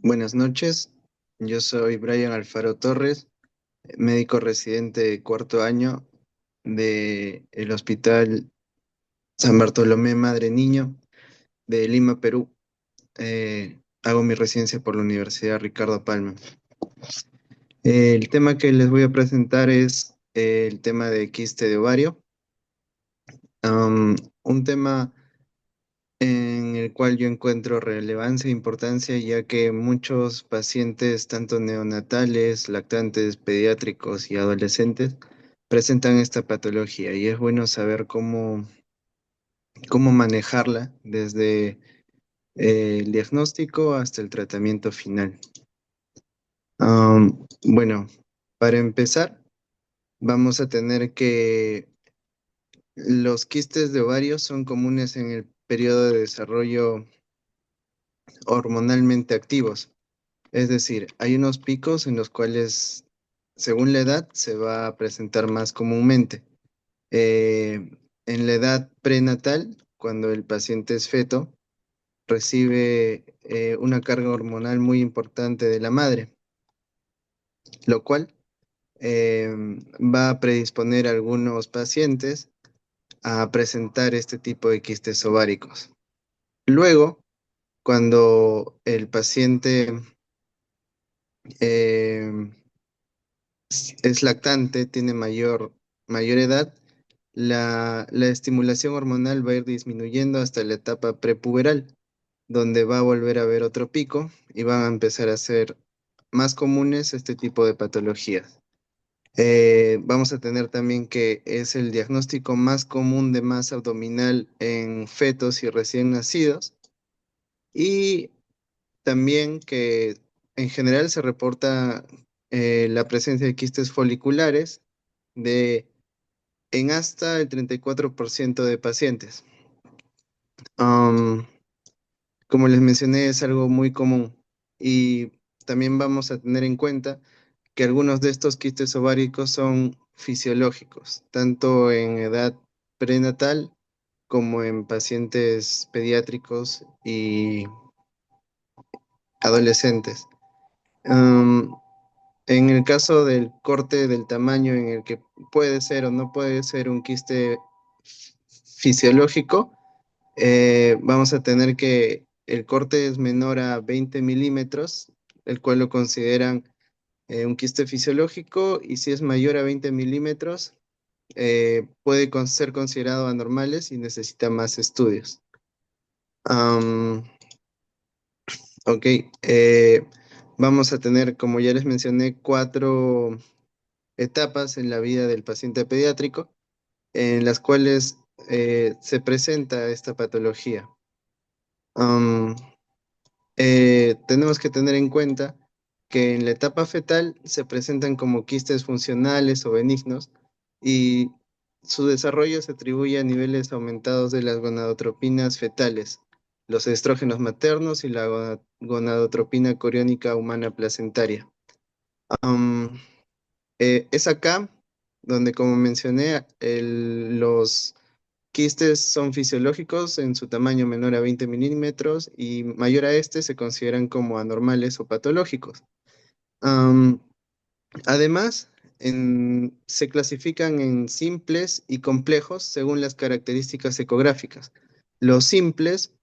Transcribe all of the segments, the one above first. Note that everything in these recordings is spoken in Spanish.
Buenas noches, yo soy Brian Alfaro Torres, médico residente de cuarto año del Hospital San Bartolomé Madre Niño de Lima, Perú. Hago mi residencia por la Universidad Ricardo Palma. El tema que les voy a presentar es el tema de quiste de ovario. Un tema en el cual yo encuentro relevancia e importancia, ya que muchos pacientes, tanto neonatales, lactantes, pediátricos y adolescentes, presentan esta patología y es bueno saber cómo manejarla desde el diagnóstico hasta el tratamiento final. Bueno, para empezar, vamos a tener que los quistes de ovario son comunes en el periodo de desarrollo hormonalmente activos. Es decir, hay unos picos en los cuales, según la edad, se va a presentar más comúnmente. Eh, en la edad prenatal, cuando el paciente es feto, recibe una carga hormonal muy importante de la madre, lo cual eh, va a predisponer a algunos pacientes a presentar este tipo de quistes ováricos. Luego, cuando el paciente eh, es lactante, tiene mayor edad, la estimulación hormonal va a ir disminuyendo hasta la etapa prepuberal, donde va a volver a haber otro pico y van a empezar a ser más comunes este tipo de patologías. Vamos a tener también que es el diagnóstico más común de masa abdominal en fetos y recién nacidos, y también que en general se reporta la presencia de quistes foliculares en hasta el 34% de pacientes. Am, Como les mencioné, es algo muy común y también vamos a tener en cuenta que algunos de estos quistes ováricos son fisiológicos, tanto en edad prenatal como en pacientes pediátricos y adolescentes. Am, en el caso del corte del tamaño en el que puede ser o no puede ser un quiste fisiológico, vamos a tener que el corte es menor a 20 milímetros, el cual lo consideran un quiste fisiológico, y si es mayor a 20 milímetros, puede ser considerado anormales y necesita más estudios. Am, ok, vamos a tener, como ya les mencioné, cuatro etapas en la vida del paciente pediátrico en las cuales se presenta esta patología. Am, Tenemos que tener en cuenta que en la etapa fetal se presentan como quistes funcionales o benignos, y su desarrollo se atribuye a niveles aumentados de las gonadotropinas fetales, los estrógenos maternos y la gonadotropina coriónica humana placentaria. Am, es acá donde, como mencioné, los quistes son fisiológicos en su tamaño menor a 20 milímetros y mayor a este se consideran como anormales o patológicos. Am, Además, se clasifican en simples y complejos según las características ecográficas. Los simples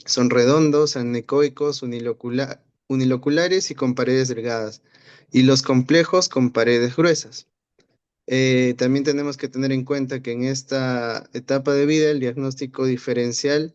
son redondos, anecoicos, uniloculares y con paredes delgadas, y los complejos con paredes gruesas. También tenemos que tener en cuenta que en esta etapa de vida el diagnóstico diferencial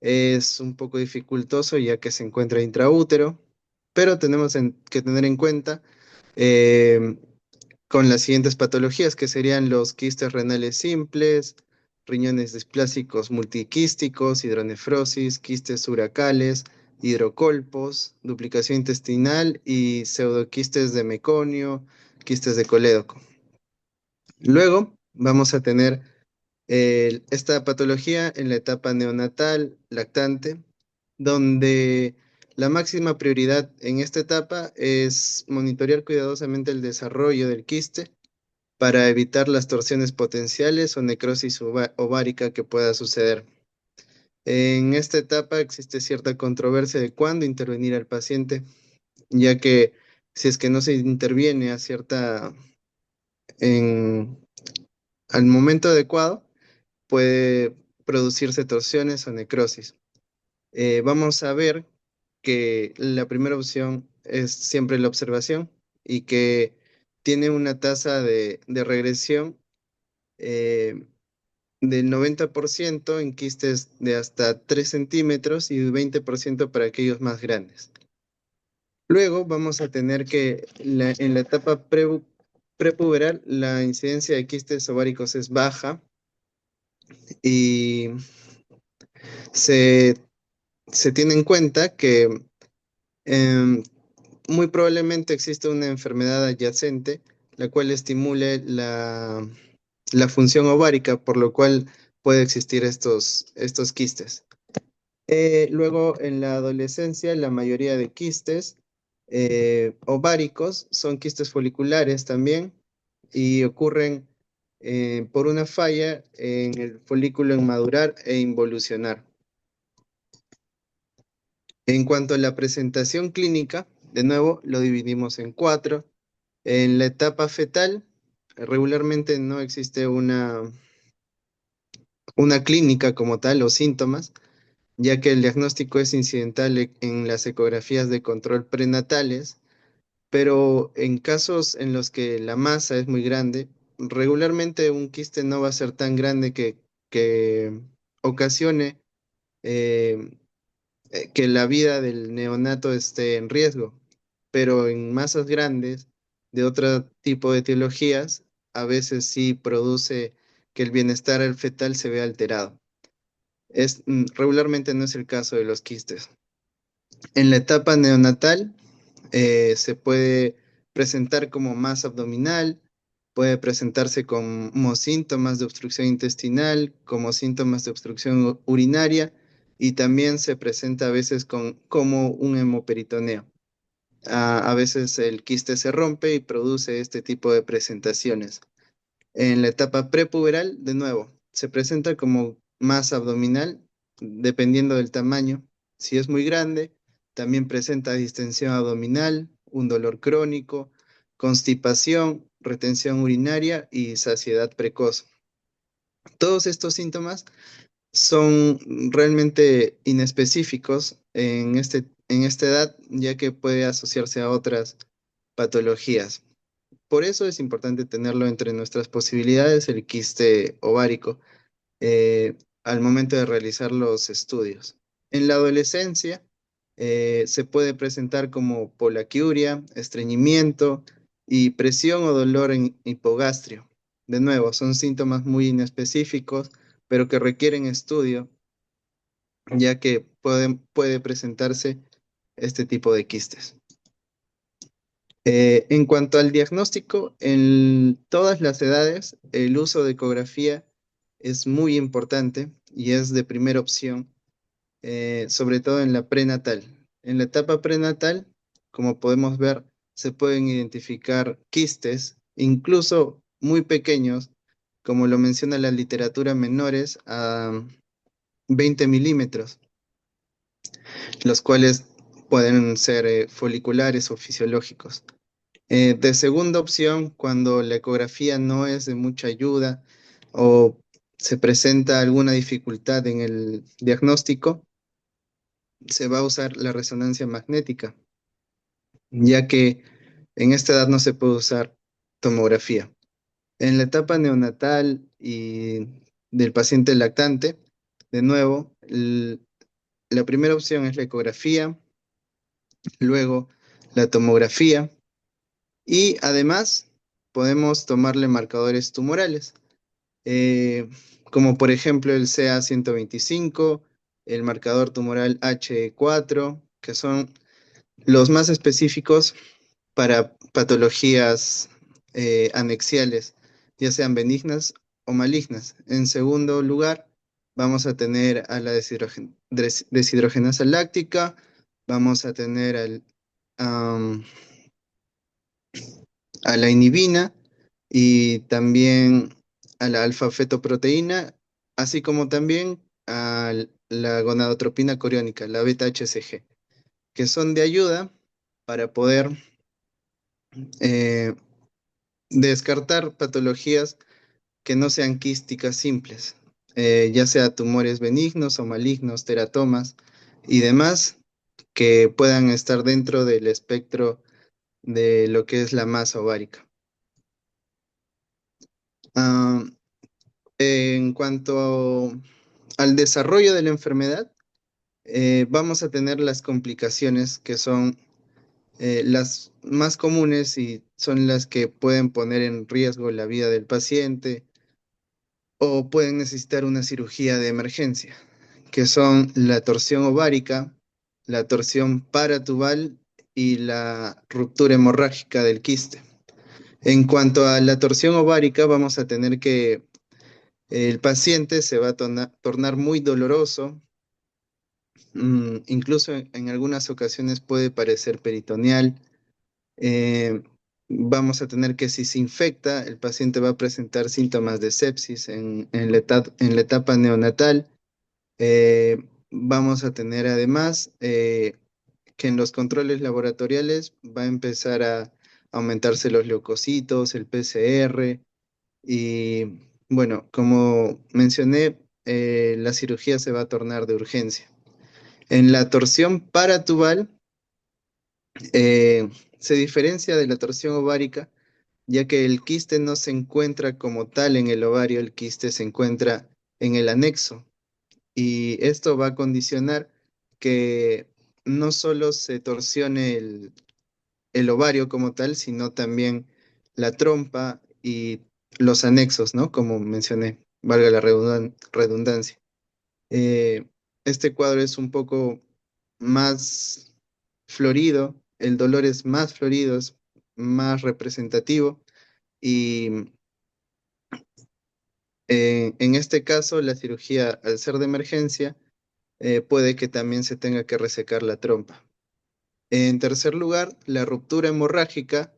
es un poco dificultoso, ya que se encuentra intraútero, pero tenemos que tener en cuenta eh, con las siguientes patologías, que serían los quistes renales simples, riñones displásicos multiquísticos, hidronefrosis, quistes uracales, hidrocolpos, duplicación intestinal y pseudoquistes de meconio, quistes de colédoco. Luego vamos a tener esta patología en la etapa neonatal, lactante, donde la máxima prioridad en esta etapa es monitorear cuidadosamente el desarrollo del quiste para evitar las torsiones potenciales o necrosis ovárica que pueda suceder. En esta etapa existe cierta controversia de cuándo intervenir al paciente, ya que si es que no se interviene en, al momento adecuado, puede producirse torsiones o necrosis. Vamos a ver que la primera opción es siempre la observación y que tiene una tasa de regresión eh, del 90% en quistes de hasta 3 centímetros y 20% para aquellos más grandes. Luego vamos a tener que en la etapa prepuberal la incidencia de quistes ováricos es baja y se, se tiene en cuenta que em, muy probablemente existe una enfermedad adyacente la cual estimule la función ovárica, por lo cual puede existir estos quistes. Luego, en la adolescencia, la mayoría de quistes ováricos son quistes foliculares también y ocurren por una falla en el folículo en madurar e involucionar. En cuanto a la presentación clínica, de nuevo lo dividimos en cuatro. En la etapa fetal, regularmente no existe una clínica como tal o síntomas, ya que el diagnóstico es incidental en las ecografías de control prenatales, pero en casos en los que la masa es muy grande, regularmente un quiste no va a ser tan grande que ocasione eh, que la vida del neonato esté en riesgo, pero en masas grandes de otro tipo de etiologías, a veces sí produce que el bienestar al fetal se vea alterado. Regularmente no es el caso de los quistes. En la etapa neonatal se puede presentar como masa abdominal, puede presentarse como síntomas de obstrucción intestinal, como síntomas de obstrucción urinaria y también se presenta a veces como un hemoperitoneo. A veces el quiste se rompe y produce este tipo de presentaciones. En la etapa prepuberal, de nuevo, se presenta como masa abdominal, dependiendo del tamaño. Si es muy grande, también presenta distensión abdominal, un dolor crónico, constipación, retención urinaria y saciedad precoz. Todos estos síntomas son realmente inespecíficos en esta edad, ya que puede asociarse a otras patologías. Por eso es importante tenerlo entre nuestras posibilidades, el quiste ovárico, al momento de realizar los estudios. En la adolescencia se puede presentar como polaquiuria, estreñimiento y presión o dolor en hipogastrio. De nuevo, son síntomas muy inespecíficos, pero que requieren estudio, ya que puede presentarse este tipo de quistes. En cuanto al diagnóstico, en todas las edades, el uso de ecografía es muy importante y es de primera opción, sobre todo en la prenatal. En la etapa prenatal, como podemos ver, se pueden identificar quistes, incluso muy pequeños, como lo menciona la literatura, menores a 20 milímetros, los cuales pueden ser foliculares o fisiológicos. De segunda opción, cuando la ecografía no es de mucha ayuda o se presenta alguna dificultad en el diagnóstico, se va a usar la resonancia magnética, ya que en esta edad no se puede usar tomografía. En la etapa neonatal y del paciente lactante, de nuevo, la primera opción es la ecografía, luego la tomografía y además podemos tomarle marcadores tumorales, eh, como por ejemplo el CA-125, el marcador tumoral H4, que son los más específicos para patologías anexiales, ya sean benignas o malignas. En segundo lugar, vamos a tener a la deshidrogenasa láctica, vamos a tener a la inhibina y también a la alfa-fetoproteína, así como también a la gonadotropina coriónica, la beta-HCG, que son de ayuda para poder eh, descartar patologías que no sean quísticas simples, ya sea tumores benignos o malignos, teratomas y demás que puedan estar dentro del espectro de lo que es la masa ovárica. Ah, en cuanto al desarrollo de la enfermedad, vamos a tener las complicaciones que son las más comunes y son las que pueden poner en riesgo la vida del paciente o pueden necesitar una cirugía de emergencia, que son la torsión ovárica, la torsión paratubal y la ruptura hemorrágica del quiste. En cuanto a la torsión ovárica, vamos a tener que el paciente se va a tornar muy doloroso, incluso en algunas ocasiones puede parecer peritoneal. Eh, Vamos a tener que si se infecta, el paciente va a presentar síntomas de sepsis en la etapa neonatal. Vamos a tener además que en los controles laboratoriales va a empezar a aumentarse los leucocitos, el PCR y bueno, como mencioné, la cirugía se va a tornar de urgencia. En la torsión paratubal se diferencia de la torsión ovárica, ya que el quiste no se encuentra como tal en el ovario, el quiste se encuentra en el anexo. Y esto va a condicionar que no solo se torsione el ovario como tal, sino también la trompa y los anexos, ¿no? Como mencioné, valga la redundancia. Eh, este cuadro es un poco más florido, el dolor es más florido, es más representativo y en este caso la cirugía, al ser de emergencia, puede que también se tenga que resecar la trompa. En tercer lugar, la ruptura hemorrágica,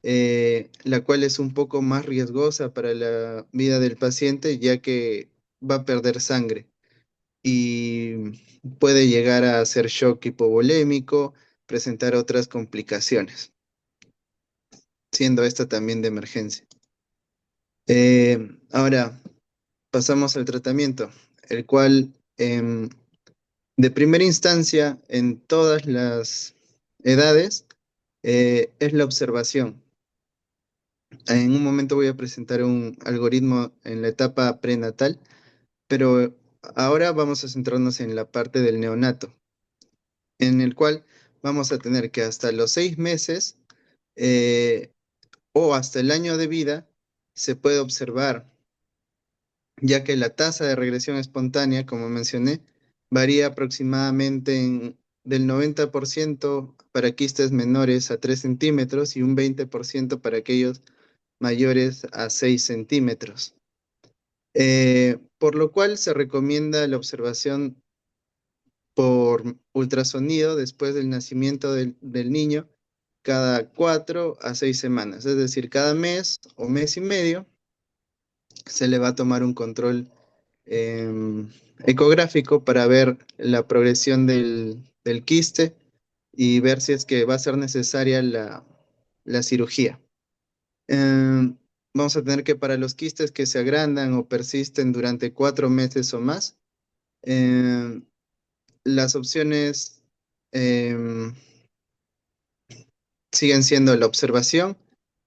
la cual es un poco más riesgosa para la vida del paciente, ya que va a perder sangre y puede llegar a hacer shock hipovolémico, presentar otras complicaciones, siendo esta también de emergencia. Ahora, pasamos al tratamiento, el cual de primera instancia en todas las edades es la observación. En un momento voy a presentar un algoritmo en la etapa prenatal, pero ahora vamos a centrarnos en la parte del neonato, en el cual vamos a tener que hasta los 6 meses eh, o hasta el año de vida se puede observar, ya que la tasa de regresión espontánea, como mencioné, varía aproximadamente del 90% para quistes menores a 3 centímetros y un 20% para aquellos mayores a 6 centímetros. Por lo cual se recomienda la observación por ultrasonido después del nacimiento del niño cada 4 a 6 semanas, es decir, cada mes o mes y medio se le va a tomar un control em, ecográfico para ver la progresión del quiste y ver si es que va a ser necesaria la cirugía. Em, Vamos a tener que para los quistes que se agrandan o persisten durante 4 meses o más, em, las opciones em, siguen siendo la observación,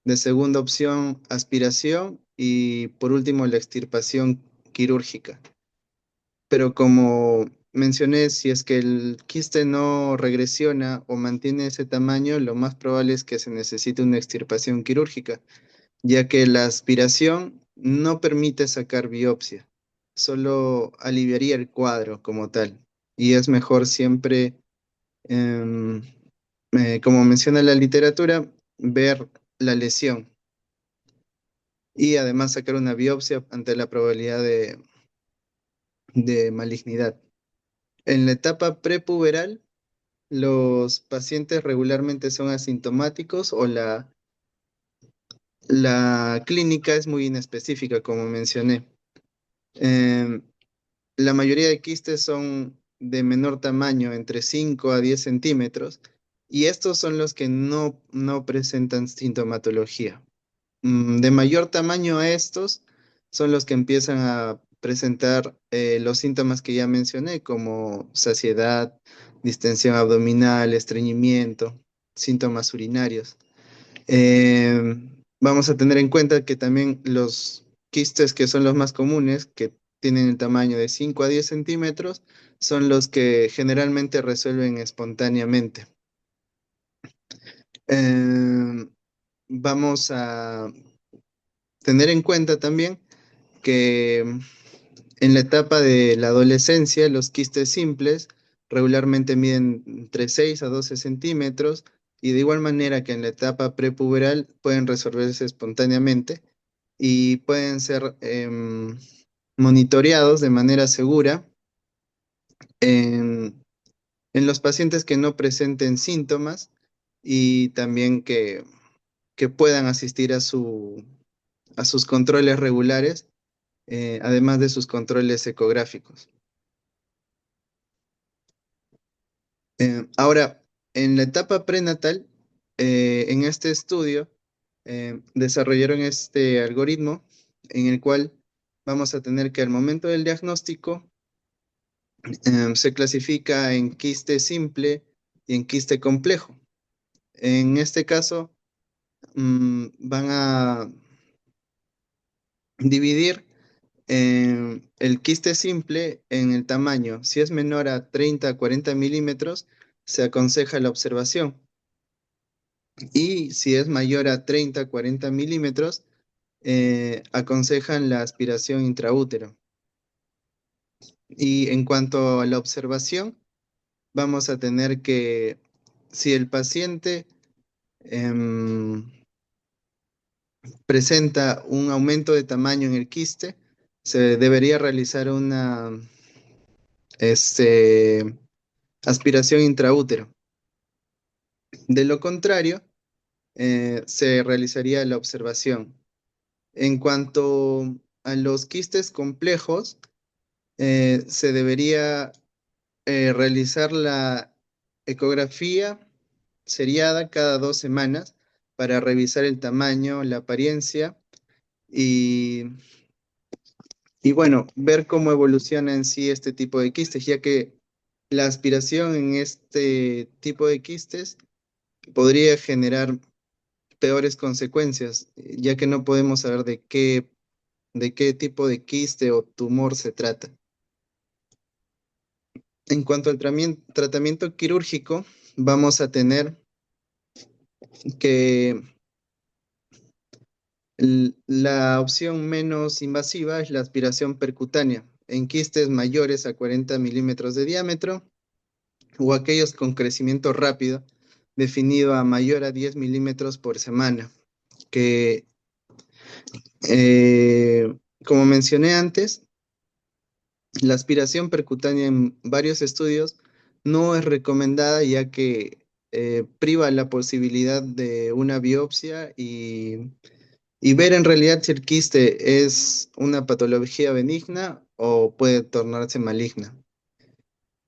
de segunda opción aspiración y por último la extirpación quirúrgica. Pero como mencioné, si es que el quiste no regresiona o mantiene ese tamaño, lo más probable es que se necesite una extirpación quirúrgica, ya que la aspiración no permite sacar biopsia, solo aliviaría el cuadro como tal. Y es mejor siempre, em, como menciona la literatura, ver la lesión y además sacar una biopsia ante la probabilidad de malignidad. En la etapa prepuberal, los pacientes regularmente son asintomáticos o la clínica es muy inespecífica, como mencioné. Em, la mayoría de quistes son de menor tamaño, entre 5 a 10 centímetros, y estos son los que no presentan sintomatología. De mayor tamaño a estos son los que empiezan a presentar los síntomas que ya mencioné, como saciedad, distensión abdominal, estreñimiento, síntomas urinarios. Vamos a tener en cuenta que también los quistes que son los más comunes, que tienen el tamaño de 5 a 10 centímetros, son los que generalmente resuelven espontáneamente. Em, Vamos a tener en cuenta también que en la etapa de la adolescencia, los quistes simples regularmente miden entre 6 a 12 centímetros y de igual manera que en la etapa prepuberal pueden resolverse espontáneamente y pueden ser monitoreados de manera segura en, en los pacientes que no presenten síntomas y también que puedan asistir a sus controles regulares, además de sus controles ecográficos. Ahora, en la etapa prenatal, en este estudio, desarrollaron este algoritmo en el cual vamos a tener que al momento del diagnóstico se clasifica en quiste simple y en quiste complejo. En este caso, van a dividir el quiste simple en el tamaño. Si es menor a 30 a 40 milímetros, se aconseja la observación. Y si es mayor a 30 a 40 milímetros, aconsejan la aspiración intraútero. Y en cuanto a la observación, vamos a tener que, si el paciente em, presenta un aumento de tamaño en el quiste, se debería realizar una este, aspiración intraútero. De lo contrario, se realizaría la observación. En cuanto a los quistes complejos, se debería realizar la ecografía seriada cada 2 semanas para revisar el tamaño, la apariencia y, y bueno, ver cómo evoluciona en sí este tipo de quistes, ya que la aspiración en este tipo de quistes podría generar peores consecuencias, ya que no podemos saber de qué tipo de quiste o tumor se trata. En cuanto al tratamiento quirúrgico, vamos a tener que la opción menos invasiva es la aspiración percutánea en quistes mayores a 40 milímetros de diámetro o aquellos con crecimiento rápido definido a mayor a 10 milímetros por semana, que como mencioné antes, la aspiración percutánea en varios estudios no es recomendada ya que priva la posibilidad de una biopsia y ver en realidad si el quiste es una patología benigna o puede tornarse maligna.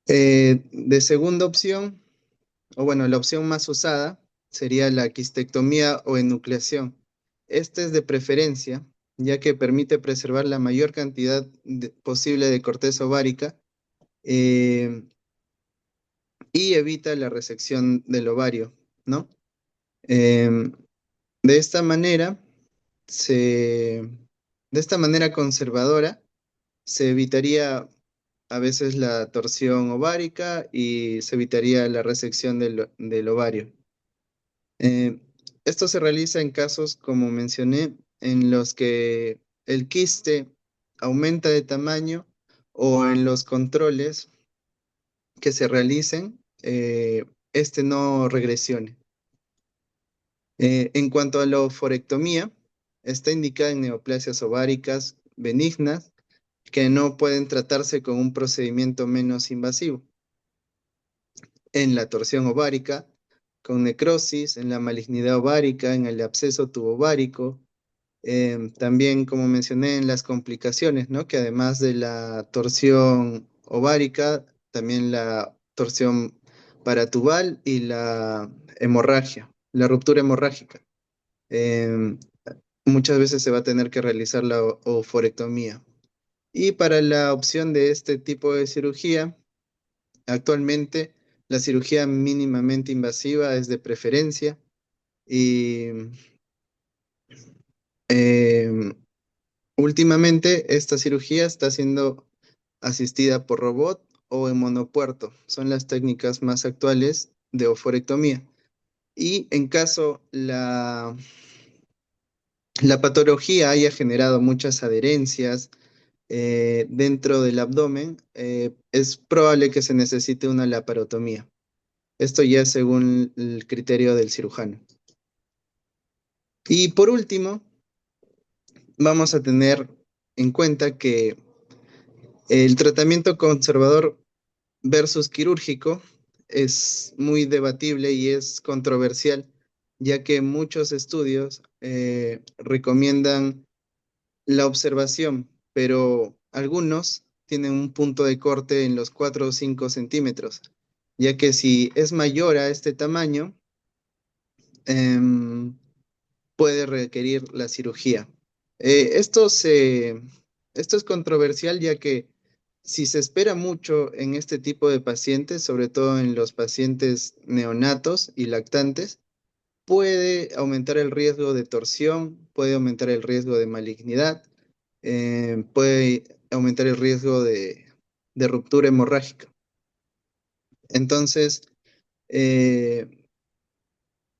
De segunda opción, o bueno, la opción más usada sería la quistectomía o enucleación. Esta es de preferencia, ya que permite preservar la mayor cantidad posible de corteza ovárica eh, y evita la resección del ovario, ¿no? Em, de esta manera, se, de esta manera conservadora, se evitaría a veces la torsión ovárica y se evitaría la resección del ovario. Eh, Esto se realiza en casos, como mencioné, en los que el quiste aumenta de tamaño o en los controles que se realicen, este no regresione. En cuanto a la oforectomía, está indicada en neoplasias ováricas benignas que no pueden tratarse con un procedimiento menos invasivo. En la torsión ovárica, con necrosis, en la malignidad ovárica, en el absceso tubovárico, También, como mencioné, en las complicaciones, ¿no? Que además de la torsión ovárica, también la torsión paratubal y la hemorragia, la ruptura hemorrágica. Em, Muchas veces se va a tener que realizar la oforectomía. Y para la opción de este tipo de cirugía, actualmente la cirugía mínimamente invasiva es de preferencia y em, últimamente esta cirugía está siendo asistida por robot o en monopuerto. Son las técnicas más actuales de oforectomía. Y en caso la patología haya generado muchas adherencias dentro del abdomen, es probable que se necesite una laparotomía. Esto ya según el criterio del cirujano. Y por último, vamos a tener en cuenta que el tratamiento conservador versus quirúrgico es muy debatible y es controversial, ya que muchos estudios recomiendan la observación, pero algunos tienen un punto de corte en los 4 o 5 centímetros, ya que si es mayor a este tamaño, em, puede requerir la cirugía. Eh, esto se, Esto es controversial ya que si se espera mucho en este tipo de pacientes, sobre todo en los pacientes neonatos y lactantes, puede aumentar el riesgo de torsión, puede aumentar el riesgo de malignidad, puede aumentar el riesgo de ruptura hemorrágica. Entonces, eh,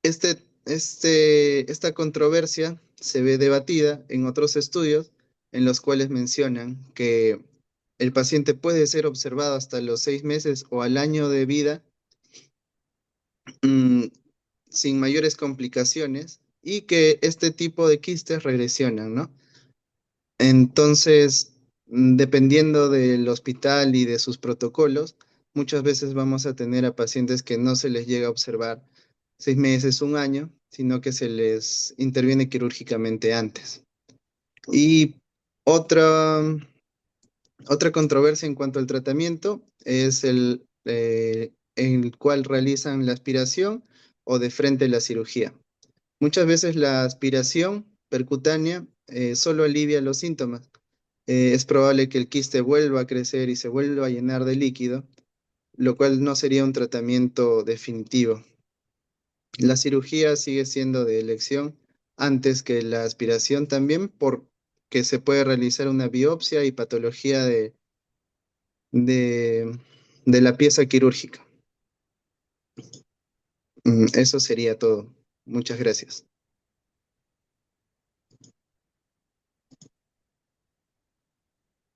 esta controversia se ve debatida en otros estudios en los cuales mencionan que el paciente puede ser observado hasta los 6 meses o al año de vida, mm, sin mayores complicaciones y que este tipo de quistes regresionan, ¿no? Entonces, dependiendo del hospital y de sus protocolos, muchas veces vamos a tener a pacientes que no se les llega a observar 6 meses, un año, sino que se les interviene quirúrgicamente antes. Y otra, otra controversia en cuanto al tratamiento es en el cual realizan la aspiración o de frente la cirugía. Muchas veces la aspiración percutánea solo alivia los síntomas. Es probable que el quiste vuelva a crecer y se vuelva a llenar de líquido, lo cual no sería un tratamiento definitivo. La cirugía sigue siendo de elección antes que la aspiración también porque se puede realizar una biopsia y patología de, de la pieza quirúrgica. Eso sería todo. Muchas gracias.